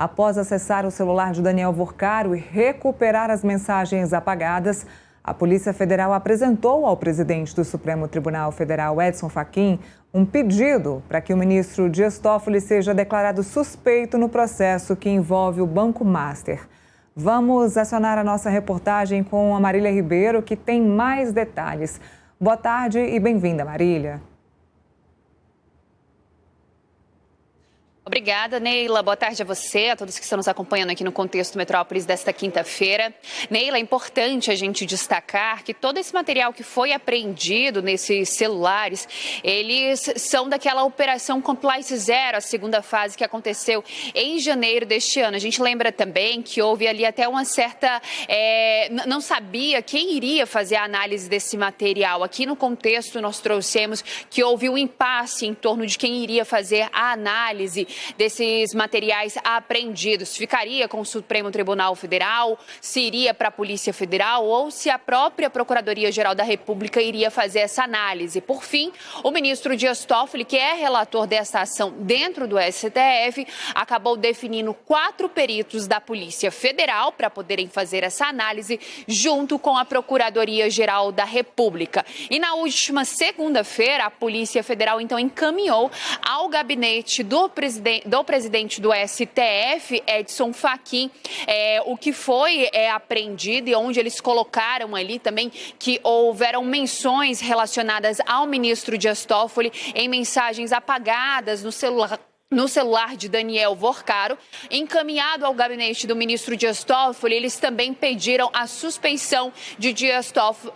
Após acessar o celular de Daniel Vorcaro e recuperar as mensagens apagadas, a Polícia Federal apresentou ao presidente do Supremo Tribunal Federal, Edson Fachin, um pedido para que o ministro Dias Toffoli seja declarado suspeito no processo que envolve o Banco Master. Vamos acionar a nossa reportagem com a Marília Ribeiro, que tem mais detalhes. Boa tarde e bem-vinda, Marília. Obrigada, Neila. Boa tarde a você, a todos que estão nos acompanhando aqui no Contexto Metrópolis desta quinta-feira. Neila, é importante a gente destacar que todo esse material que foi apreendido nesses celulares, eles são daquela Operação Compliance Zero, a segunda fase que aconteceu em janeiro deste ano. A gente lembra também que houve ali até uma certa... não sabia quem iria fazer a análise desse material. Aqui no Contexto nós trouxemos que houve um impasse em torno de quem iria fazer a análise desses materiais apreendidos. Ficaria com o Supremo Tribunal Federal, se iria para a Polícia Federal ou se a própria Procuradoria-Geral da República iria fazer essa análise. Por fim, o ministro Dias Toffoli, que é relator dessa ação dentro do STF, acabou definindo 4 peritos da Polícia Federal para poderem fazer essa análise junto com a Procuradoria-Geral da República. E na última segunda-feira, a Polícia Federal então encaminhou ao gabinete do presidente do STF, Edson Fachin, o que foi apreendido e onde eles colocaram ali também que houveram menções relacionadas ao ministro Dias Toffoli em mensagens apagadas no celular de Daniel Vorcaro. Encaminhado ao gabinete do ministro Dias Toffoli, eles também pediram a suspeição de Dias Toffoli,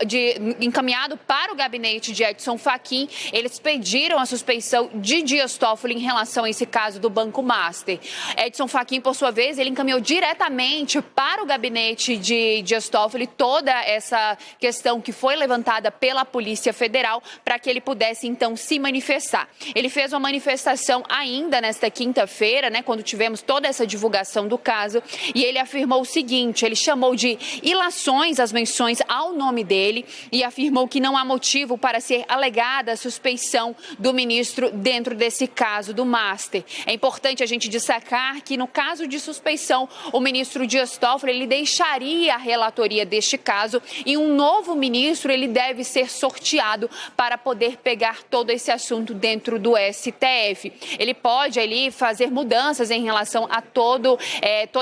encaminhado para o gabinete de Edson Fachin, eles pediram a suspeição de Dias Toffoli em relação a esse caso do Banco Master. Edson Fachin, por sua vez, ele encaminhou diretamente para o gabinete de Dias Toffoli toda essa questão que foi levantada pela Polícia Federal para que ele pudesse, então, se manifestar. Ele fez uma manifestação ainda nesta quinta-feira, quando tivemos toda essa divulgação do caso, e ele afirmou o seguinte: ele chamou de ilações as menções ao nome dele e afirmou que não há motivo para ser alegada a suspeição do ministro dentro desse caso do Master. É importante a gente destacar que no caso de suspeição, o ministro Dias Toffoli ele deixaria a relatoria deste caso e um novo ministro ele deve ser sorteado para poder pegar todo esse assunto dentro do STF. Ele pode ali fazer mudanças em relação a toda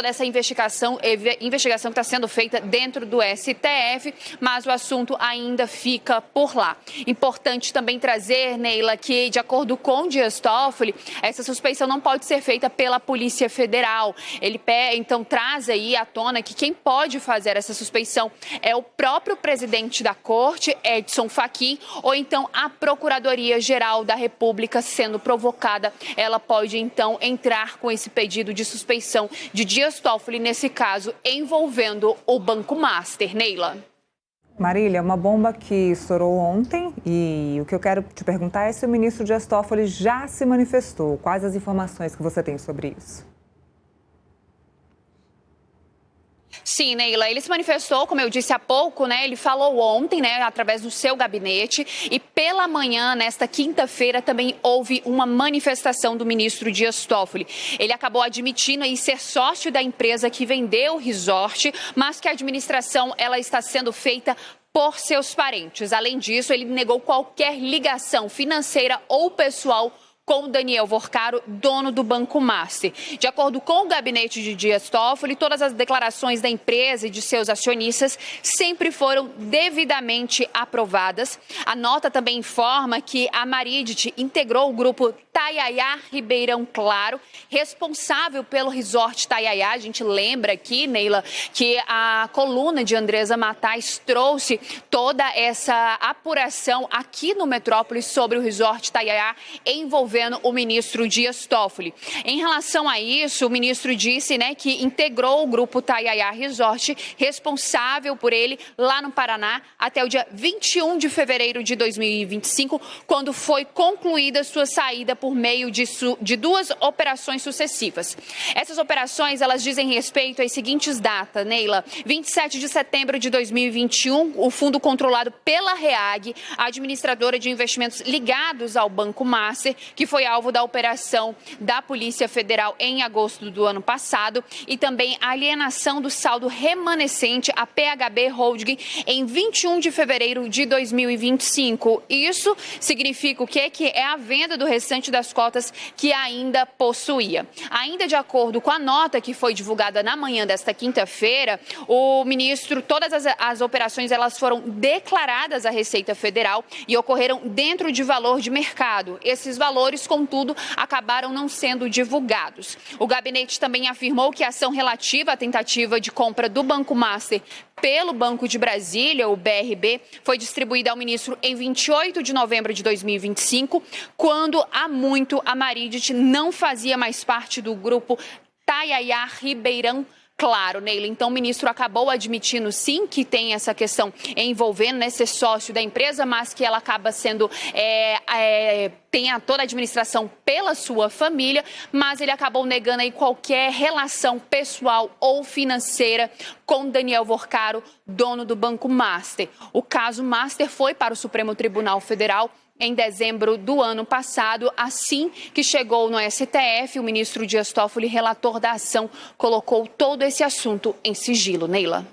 essa investigação que está sendo feita dentro do STF, mas o assunto ainda fica por lá. Importante também trazer, Neila, que de acordo com Dias Toffoli, essa suspeição não pode ser feita pela Polícia Federal. Ele então traz aí à tona que quem pode fazer essa suspeição é o próprio presidente da Corte, Edson Fachin, ou então a Procuradoria-Geral da República sendo provocada, ela pode então entrar com esse pedido de suspeição de Dias Toffoli, nesse caso envolvendo o Banco Master. Neila. Marília, uma bomba que estourou ontem e o que eu quero te perguntar é se o ministro Dias Toffoli já se manifestou. Quais as informações que você tem sobre isso? Sim, Neila, ele se manifestou, como eu disse há pouco, ele falou ontem, através do seu gabinete, e pela manhã, nesta quinta-feira, também houve uma manifestação do ministro Dias Toffoli. Ele acabou admitindo aí ser sócio da empresa que vendeu o resort, mas que a administração ela está sendo feita por seus parentes. Além disso, ele negou qualquer ligação financeira ou pessoal com Daniel Vorcaro, dono do Banco Master. De acordo com o gabinete de Dias Toffoli, todas as declarações da empresa e de seus acionistas sempre foram devidamente aprovadas. A nota também informa que a Maridit integrou o grupo Tayaya Ribeirão Claro, responsável pelo resort Tayaya. A gente lembra aqui, Neila, que a coluna de Andresa Matais trouxe toda essa apuração aqui no Metrópolis sobre o resort Tayaya envolvendo o ministro Dias Toffoli. Em relação a isso, o ministro disse que integrou o grupo Tayaya Resort, responsável por ele lá no Paraná, até o dia 21 de fevereiro de 2025, quando foi concluída sua saída por meio de 2 operações sucessivas. Essas operações, elas dizem respeito às seguintes datas, Neila: 27 de setembro de 2021, o fundo controlado pela REAG, a administradora de investimentos ligados ao Banco Master, que que foi alvo da operação da Polícia Federal em agosto do ano passado, e também a alienação do saldo remanescente à PHB Holding em 21 de fevereiro de 2025. Isso significa o quê? Que é a venda do restante das cotas que ainda possuía. Ainda de acordo com a nota que foi divulgada na manhã desta quinta-feira, o ministro, todas as operações elas foram declaradas à Receita Federal e ocorreram dentro de valor de mercado. Esses valores, contudo, acabaram não sendo divulgados. O gabinete também afirmou que a ação relativa à tentativa de compra do Banco Master pelo Banco de Brasília, o BRB, foi distribuída ao ministro em 28 de novembro de 2025, quando há muito a Maridit não fazia mais parte do grupo Tayaya Ribeirão Claro, Neila. Então, o ministro acabou admitindo, sim, que tem essa questão envolvendo esse sócio da empresa, mas que ela acaba sendo, tem toda a administração pela sua família, mas ele acabou negando aí qualquer relação pessoal ou financeira com Daniel Worcaro, dono do Banco Master. O caso Master foi para o Supremo Tribunal Federal em dezembro do ano passado. Assim que chegou no STF, o ministro Dias Toffoli, relator da ação, colocou todo esse assunto em sigilo. Neila.